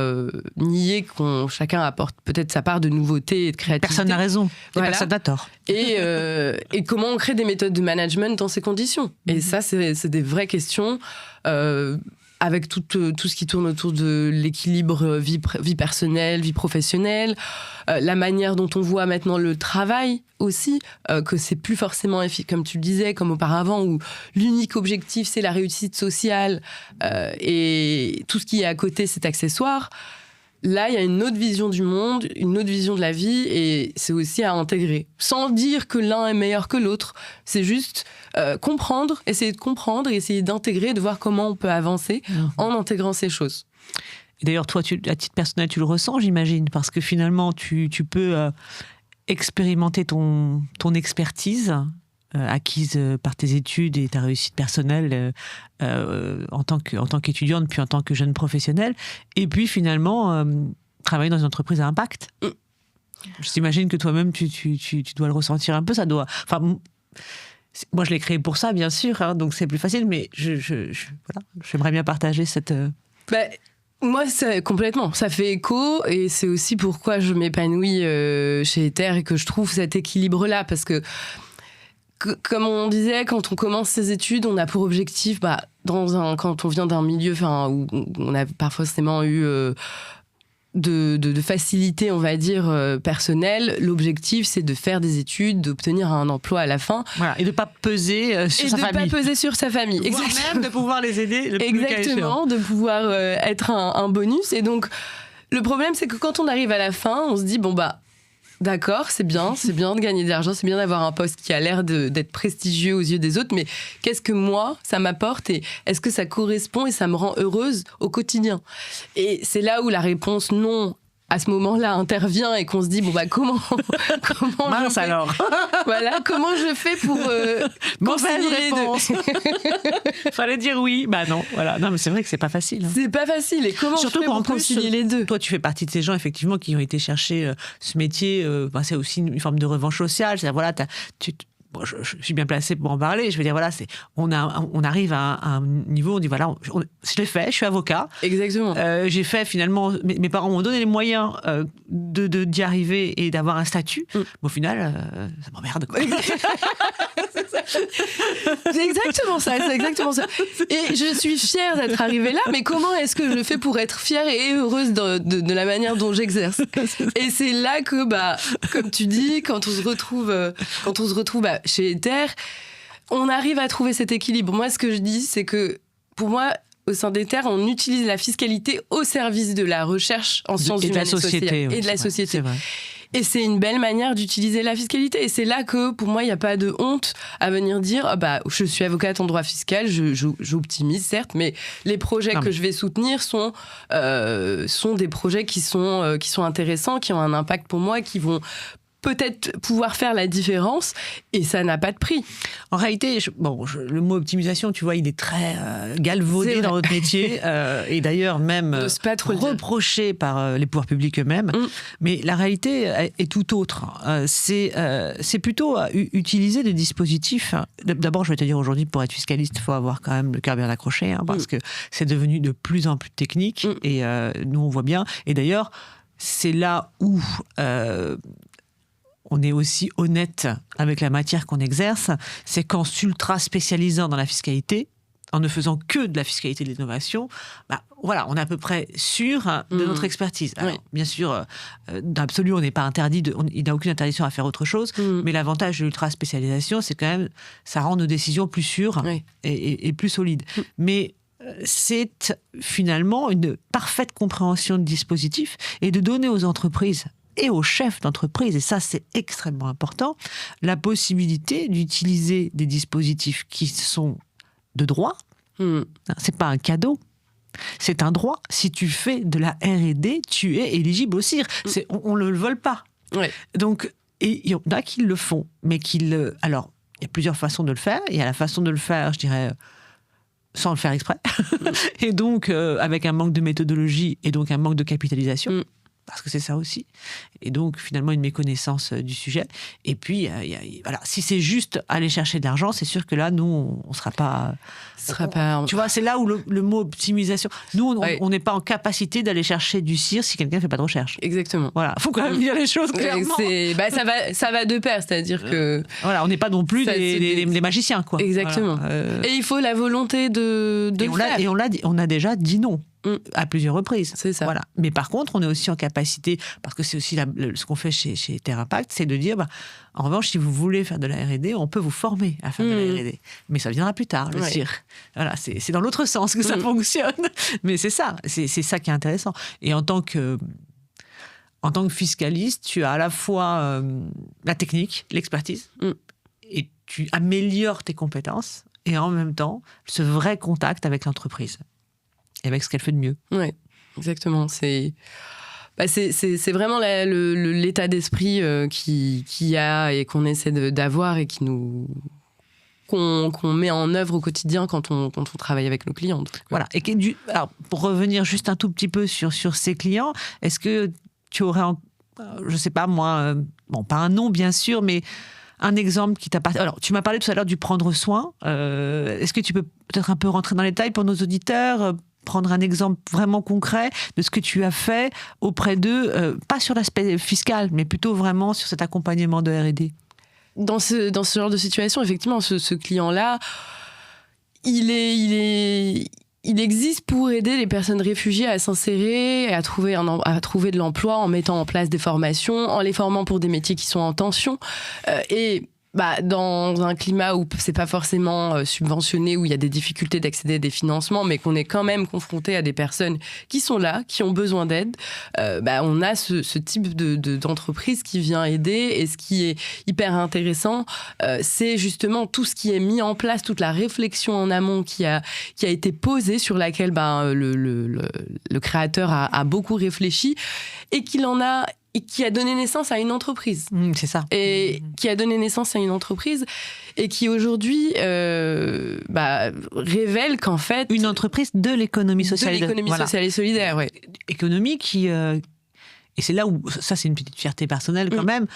Speaker 2: nier chacun apporte peut-être sa part de nouveauté et de créativité.
Speaker 1: Personne n'a raison, voilà. Personne n'a tort.
Speaker 2: Et comment on crée des méthodes de management dans ces conditions. Et ça, c'est des vraies questions, avec tout ce qui tourne autour de l'équilibre vie personnelle, vie professionnelle, la manière dont on voit maintenant le travail aussi, que c'est plus forcément, comme tu le disais, comme auparavant, où l'unique objectif, c'est la réussite sociale et tout ce qui est à côté, c'est accessoire. Là, il y a une autre vision du monde, une autre vision de la vie, et c'est aussi à intégrer. Sans dire que l'un est meilleur que l'autre, c'est juste comprendre, essayer de comprendre et essayer d'intégrer, de voir comment on peut avancer en intégrant ces choses.
Speaker 1: Et d'ailleurs, toi, à titre personnel, tu le ressens, j'imagine, parce que finalement, tu peux expérimenter ton expertise acquise par tes études et ta réussite personnelle en tant qu'étudiante, puis en tant que jeune professionnelle, et puis finalement travailler dans une entreprise à impact. Je t'imagine que toi-même tu dois le ressentir un peu, ça doit... Enfin, moi je l'ai créé pour ça, bien sûr, hein, donc c'est plus facile, mais j'aimerais bien partager cette...
Speaker 2: Moi, complètement. Ça fait écho, et c'est aussi pourquoi je m'épanouis chez Ether et que je trouve cet équilibre-là, parce que comme on disait, quand on commence ses études, on a pour objectif, quand on vient d'un milieu où on a pas forcément eu de facilité, on va dire, personnelle, l'objectif, c'est de faire des études, d'obtenir un emploi à la fin.
Speaker 1: Voilà, et de ne pas peser sur sa famille. Et de ne pas
Speaker 2: peser sur sa famille.
Speaker 1: Exactement. Même de pouvoir les aider le plus
Speaker 2: exactement, de pouvoir être un bonus. Et donc, le problème, c'est que quand on arrive à la fin, on se dit, d'accord, c'est bien de gagner de l'argent, c'est bien d'avoir un poste qui a l'air d'être prestigieux aux yeux des autres, mais qu'est-ce que moi, ça m'apporte et est-ce que ça correspond et ça me rend heureuse au quotidien ? Et c'est là où la réponse non à ce moment-là intervient et qu'on se dit bon bah comment
Speaker 1: mince alors
Speaker 2: voilà, comment je fais pour
Speaker 1: mauvaise réponse.
Speaker 2: les deux.
Speaker 1: Fallait dire oui, bah non, voilà. Non mais c'est vrai que c'est pas facile.
Speaker 2: C'est pas facile. Et comment
Speaker 1: surtout
Speaker 2: je fais pour concilier les deux?
Speaker 1: Toi, tu fais partie de ces gens effectivement qui ont été chercher ce métier. C'est aussi une forme de revanche sociale. C'est-à-dire voilà, bon, je suis bien placée pour en parler. Je veux dire, voilà, on arrive à un niveau, on dit, voilà, je l'ai fait, je suis avocat.
Speaker 2: Exactement.
Speaker 1: J'ai fait, finalement, mes parents m'ont donné les moyens d'y arriver et d'avoir un statut. Mais au final, ça m'emmerde, quoi.
Speaker 2: C'est exactement ça, Et je suis fière d'être arrivée là, mais comment est-ce que je fais pour être fière et heureuse de la manière dont j'exerce? Et c'est là que, comme tu dis, quand on se retrouve chez Ether, on arrive à trouver cet équilibre. Moi, ce que je dis, c'est que pour moi, au sein d'Ether, on utilise la fiscalité au service de la recherche en sciences humaines et de la société.
Speaker 1: Vrai.
Speaker 2: Et c'est une belle manière d'utiliser la fiscalité. Et c'est là que, pour moi, il n'y a pas de honte à venir dire je suis avocate en droit fiscal, j'optimise, certes, mais les projets que je vais soutenir sont des projets qui sont intéressants, qui ont un impact pour moi, qui vont peut-être pouvoir faire la différence, et ça n'a pas de prix.
Speaker 1: En réalité, le mot optimisation, tu vois, il est très galvaudé dans notre métier, et d'ailleurs même reproché par les pouvoirs publics eux-mêmes. Mais la réalité est tout autre. C'est plutôt utiliser des dispositifs. D'abord, je vais te dire, aujourd'hui, pour être fiscaliste, il faut avoir quand même le cœur bien accroché, parce que c'est devenu de plus en plus technique, et nous, on voit bien. Et d'ailleurs, c'est là où on est aussi honnête avec la matière qu'on exerce, c'est qu'en s'ultra spécialisant dans la fiscalité, en ne faisant que de la fiscalité de l'innovation, voilà, on est à peu près sûr de notre expertise. Alors, bien sûr, d'absolu, on n'est pas interdit, il n'y a aucune interdiction à faire autre chose, mais l'avantage de l'ultra spécialisation, c'est quand même, ça rend nos décisions plus sûres et plus solides. Mais c'est finalement une parfaite compréhension de dispositifs et de donner aux entreprises et aux chefs d'entreprise, et ça c'est extrêmement important, la possibilité d'utiliser des dispositifs qui sont de droit. C'est pas un cadeau, c'est un droit. Si tu fais de la R&D, tu es éligible au CIR. On ne le vole pas. Donc, et il y en a qui le font, mais alors, il y a plusieurs façons de le faire. Il y a la façon de le faire, je dirais, sans le faire exprès, et donc avec un manque de méthodologie et donc un manque de capitalisation. Parce que c'est ça aussi. Et donc, finalement, une méconnaissance du sujet. Et puis, voilà, si c'est juste aller chercher de l'argent, c'est sûr que là, nous, on ne sera pas... Tu vois, c'est là où le mot optimisation... Nous, on n'est pas en capacité d'aller chercher du CIR si quelqu'un ne fait pas de recherche.
Speaker 2: Exactement.
Speaker 1: Voilà, il faut quand même dire les choses clairement.
Speaker 2: Ça va de pair, c'est-à-dire que...
Speaker 1: Voilà, on n'est pas non plus des magiciens, quoi.
Speaker 2: Exactement. Voilà, et il faut la volonté de le faire.
Speaker 1: Et on a déjà dit non. À plusieurs reprises.
Speaker 2: C'est ça.
Speaker 1: Voilà. Mais par contre, on est aussi en capacité, parce que c'est aussi ce qu'on fait chez Ether Impact, c'est de dire, en revanche, si vous voulez faire de la R&D, on peut vous former à faire de la R&D. Mais ça viendra plus tard, le CIR. Voilà, c'est dans l'autre sens que ça fonctionne. Mais c'est ça, c'est ça qui est intéressant. Et en tant que fiscaliste, tu as à la fois la technique, l'expertise, et tu améliores tes compétences, et en même temps, ce vrai contact avec l'entreprise. Et avec ce qu'elle fait de mieux.
Speaker 2: Oui, exactement. C'est vraiment l'état d'esprit qu'il y a et qu'on essaie d'avoir et qu'on met en œuvre au quotidien quand on travaille avec nos clients. Donc,
Speaker 1: voilà. Et alors, pour revenir juste un tout petit peu sur ces clients, est-ce que tu aurais, je ne sais pas moi, pas un nom bien sûr, mais un exemple qui t'a parlé. Alors, tu m'as parlé tout à l'heure du prendre soin. Est-ce que tu peux peut-être un peu rentrer dans les détails pour nos auditeurs, prendre un exemple vraiment concret de ce que tu as fait auprès d'eux, pas sur l'aspect fiscal, mais plutôt vraiment sur cet accompagnement de R&D?
Speaker 2: Dans ce genre de situation, effectivement, ce client-là, il existe pour aider les personnes réfugiées à s'insérer et à trouver de l'emploi en mettant en place des formations, en les formant pour des métiers qui sont en tension. Et dans un climat où c'est pas forcément subventionné, où il y a des difficultés d'accéder à des financements, mais qu'on est quand même confronté à des personnes qui sont là, qui ont besoin d'aide, on a ce type d'entreprise qui vient aider. Et ce qui est hyper intéressant, c'est justement tout ce qui est mis en place, toute la réflexion en amont qui a été posée, sur laquelle le créateur a beaucoup réfléchi, et qui a donné naissance à une entreprise.
Speaker 1: C'est ça.
Speaker 2: Et qui a donné naissance à une entreprise et qui aujourd'hui révèle qu'en fait...
Speaker 1: Une entreprise de l'économie sociale.
Speaker 2: De l'économie sociale et solidaire, oui.
Speaker 1: Économie qui... et c'est là où, ça c'est une petite fierté personnelle quand même,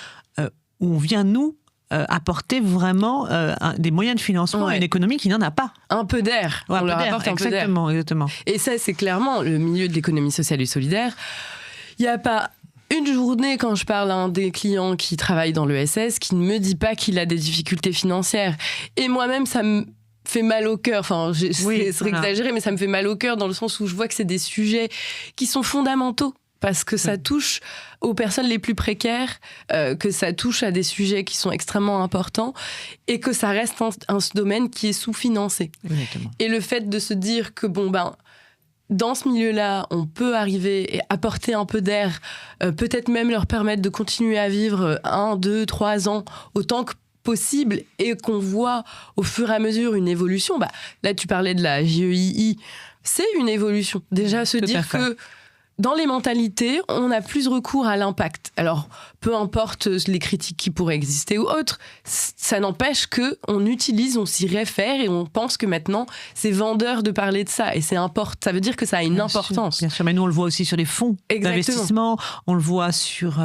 Speaker 1: où on vient nous apporter vraiment des moyens de financement à une économie qui n'en a pas.
Speaker 2: Un peu d'air.
Speaker 1: Ouais,
Speaker 2: on leur apporte un peu d'air.
Speaker 1: Exactement.
Speaker 2: Et ça, c'est clairement le milieu de l'économie sociale et solidaire. Il n'y a pas une journée, quand je parle à un des clients qui travaille dans l'ESS, qui ne me dit pas qu'il a des difficultés financières. Et moi-même, ça me fait mal au cœur. Enfin, c'est exagéré, mais ça me fait mal au cœur dans le sens où je vois que c'est des sujets qui sont fondamentaux. Parce que ça touche aux personnes les plus précaires, que ça touche à des sujets qui sont extrêmement importants, et que ça reste un domaine qui est sous-financé.
Speaker 1: Exactement.
Speaker 2: Et le fait de se dire que, dans ce milieu-là, on peut arriver et apporter un peu d'air, peut-être même leur permettre de continuer à vivre 1, 2, 3 ans, autant que possible, et qu'on voit au fur et à mesure une évolution. Là, tu parlais de la JEII, c'est une évolution. Déjà, se dire que dans les mentalités, on a plus recours à l'impact. Alors, peu importe les critiques qui pourraient exister ou autres, ça n'empêche qu'on utilise, on s'y réfère, et on pense que maintenant, c'est vendeur de parler de ça. Et ça veut dire que ça a une importance.
Speaker 1: Bien sûr, mais nous, on le voit aussi sur les fonds d'investissement, on le voit sur...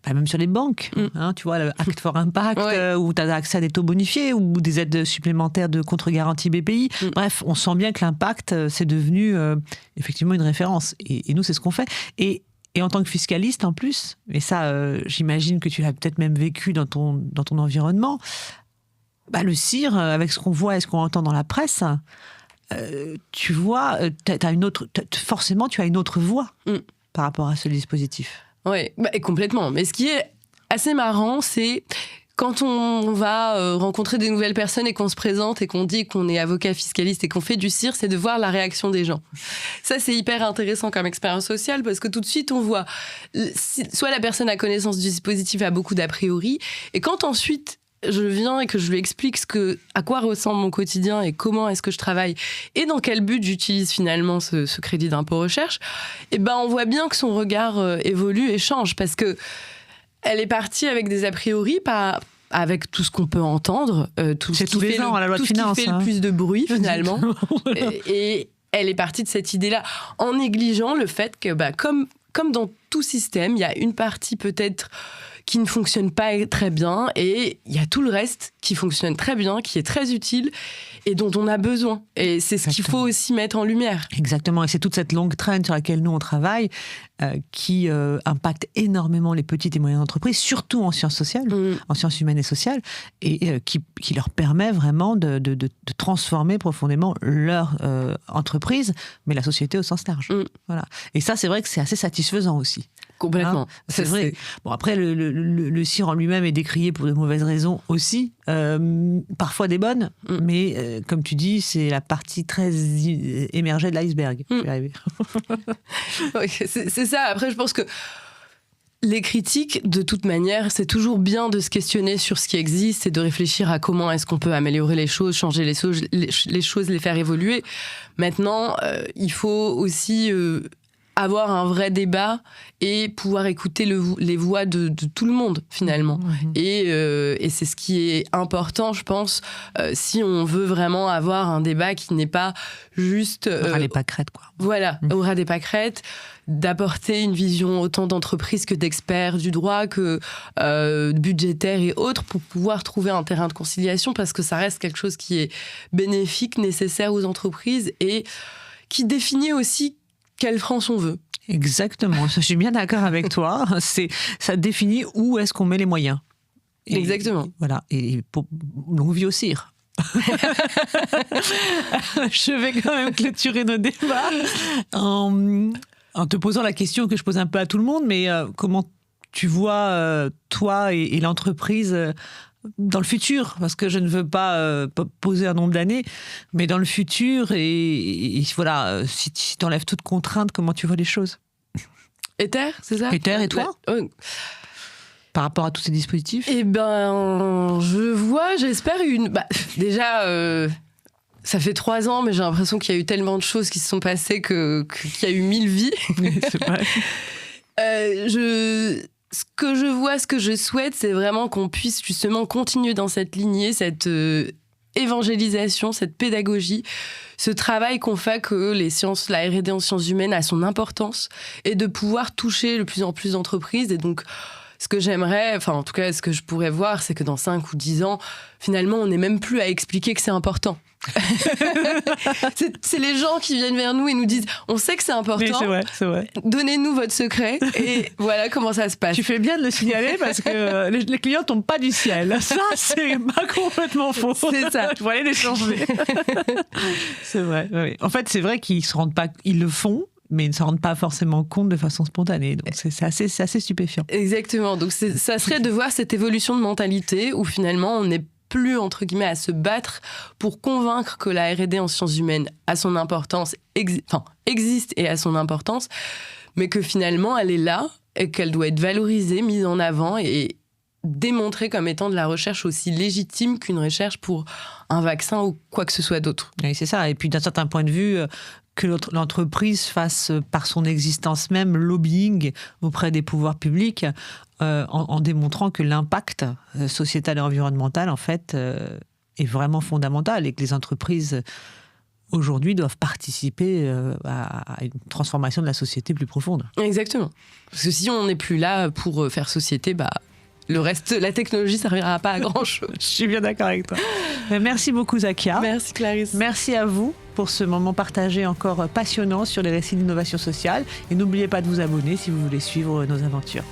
Speaker 1: même sur les banques, tu vois, le Act for Impact, où tu as accès à des taux bonifiés ou des aides supplémentaires de contre-garantie BPI. Bref, on sent bien que l'impact, c'est devenu effectivement une référence. Et nous, c'est ce qu'on fait. Et en tant que fiscaliste, en plus, et ça, j'imagine que tu l'as peut-être même vécu dans ton environnement, le CIR, avec ce qu'on voit et ce qu'on entend dans la presse, tu vois, forcément, tu as une autre voix par rapport à ce dispositif.
Speaker 2: Oui, complètement. Mais ce qui est assez marrant, c'est quand on va rencontrer des nouvelles personnes et qu'on se présente et qu'on dit qu'on est avocat fiscaliste et qu'on fait du CIR, c'est de voir la réaction des gens. Ça, c'est hyper intéressant comme expérience sociale, parce que tout de suite, on voit soit la personne a connaissance du dispositif, a beaucoup d'a priori, et quand ensuite je viens et que je lui explique à quoi ressemble mon quotidien et comment est-ce que je travaille et dans quel but j'utilise finalement ce crédit d'impôt recherche, on voit bien que son regard évolue et change, parce que elle est partie avec des a priori, pas avec tout ce qu'on peut entendre, tout ce qui fait le plus de bruit finalement. et elle est partie de cette idée-là en négligeant le fait que comme dans tout système, il y a une partie peut-être qui ne fonctionne pas très bien, et il y a tout le reste qui fonctionne très bien, qui est très utile et dont on a besoin. Et c'est ce qu'il faut aussi mettre en lumière.
Speaker 1: Exactement, et c'est toute cette longue traîne sur laquelle nous on travaille qui impacte énormément les petites et moyennes entreprises, surtout en sciences sociales, en sciences humaines et sociales, et qui leur permet vraiment de transformer profondément leur entreprise, mais la société au sens large. Voilà. Et ça, c'est vrai que c'est assez satisfaisant aussi.
Speaker 2: Complètement.
Speaker 1: C'est vrai. Bon, après, le CIR en lui-même est décrié pour de mauvaises raisons aussi, parfois des bonnes, mais comme tu dis, c'est la partie très émergée de l'iceberg.
Speaker 2: Oui, c'est ça. Après, je pense que les critiques, de toute manière, c'est toujours bien de se questionner sur ce qui existe et de réfléchir à comment est-ce qu'on peut améliorer les choses, changer les choses, les faire évoluer. Maintenant, il faut aussi avoir un vrai débat et pouvoir écouter les voix de tout le monde, finalement. Et c'est ce qui est important, je pense, si on veut vraiment avoir un débat qui n'est pas juste...
Speaker 1: aura des pâquerettes, quoi.
Speaker 2: Voilà, aura des pâquerettes, d'apporter une vision autant d'entreprises que d'experts du droit, que budgétaires et autres, pour pouvoir trouver un terrain de conciliation, parce que ça reste quelque chose qui est bénéfique, nécessaire aux entreprises, et qui définit aussi quelle France on veut.
Speaker 1: Exactement, je suis bien d'accord avec toi. Ça définit où est-ce qu'on met les moyens.
Speaker 2: Exactement.
Speaker 1: Voilà, et pour longue vie au CIR. Je vais quand même clôturer nos débats en te posant la question que je pose un peu à tout le monde, mais comment tu vois, toi et l'entreprise, dans le futur, parce que je ne veux pas poser un nombre d'années, mais dans le futur, et voilà, si tu enlèves toute contrainte, comment tu vois les choses?
Speaker 2: Ether, c'est ça?
Speaker 1: Ether, et toi? Par rapport à tous ces dispositifs?
Speaker 2: Eh ben, j'espère déjà... ça fait 3 ans, mais j'ai l'impression qu'il y a eu tellement de choses qui se sont passées qu'il y a eu 1000 vies.
Speaker 1: C'est vrai.
Speaker 2: Ce que je vois, ce que je souhaite, c'est vraiment qu'on puisse justement continuer dans cette lignée, cette évangélisation, cette pédagogie, ce travail qu'on fait que la R&D en sciences humaines a son importance et de pouvoir toucher de plus en plus d'entreprises. Et donc, ce que j'aimerais, enfin en tout cas ce que je pourrais voir, c'est que dans 5 ou 10 ans, finalement, on n'est même plus à expliquer que c'est important. c'est les gens qui viennent vers nous et nous disent on sait que c'est important,
Speaker 1: c'est vrai.
Speaker 2: Donnez-nous votre secret et voilà comment ça se passe.
Speaker 1: Tu fais bien de le signaler parce que les clients tombent pas du ciel, ça c'est pas complètement faux,
Speaker 2: c'est ça.
Speaker 1: Tu vas aller les changer. C'est vrai, oui. En fait c'est vrai qu'ils se rendent pas, ils le font mais ils ne se rendent pas forcément compte de façon spontanée. Donc c'est assez stupéfiant.
Speaker 2: Exactement, donc ça serait de voir cette évolution de mentalité où finalement on n'est plus, entre guillemets, à se battre pour convaincre que la R&D en sciences humaines a son importance, existe et a son importance, mais que finalement, elle est là et qu'elle doit être valorisée, mise en avant et démontrée comme étant de la recherche aussi légitime qu'une recherche pour un vaccin ou quoi que ce soit d'autre.
Speaker 1: Oui, c'est ça. Et puis, d'un certain point de vue, que l'entreprise fasse, par son existence même, lobbying auprès des pouvoirs publics, en démontrant que l'impact sociétal et environnemental, en fait, est vraiment fondamental et que les entreprises, aujourd'hui, doivent participer à une transformation de la société plus profonde.
Speaker 2: Exactement. Parce que si on n'est plus là pour faire société, le reste, la technologie, ça ne servira pas à grand-chose.
Speaker 1: Je suis bien d'accord avec toi. Merci beaucoup, Zakia.
Speaker 2: Merci, Clarisse.
Speaker 1: Merci à vous pour ce moment partagé encore passionnant sur les récits d'innovation sociale. Et n'oubliez pas de vous abonner si vous voulez suivre nos aventures.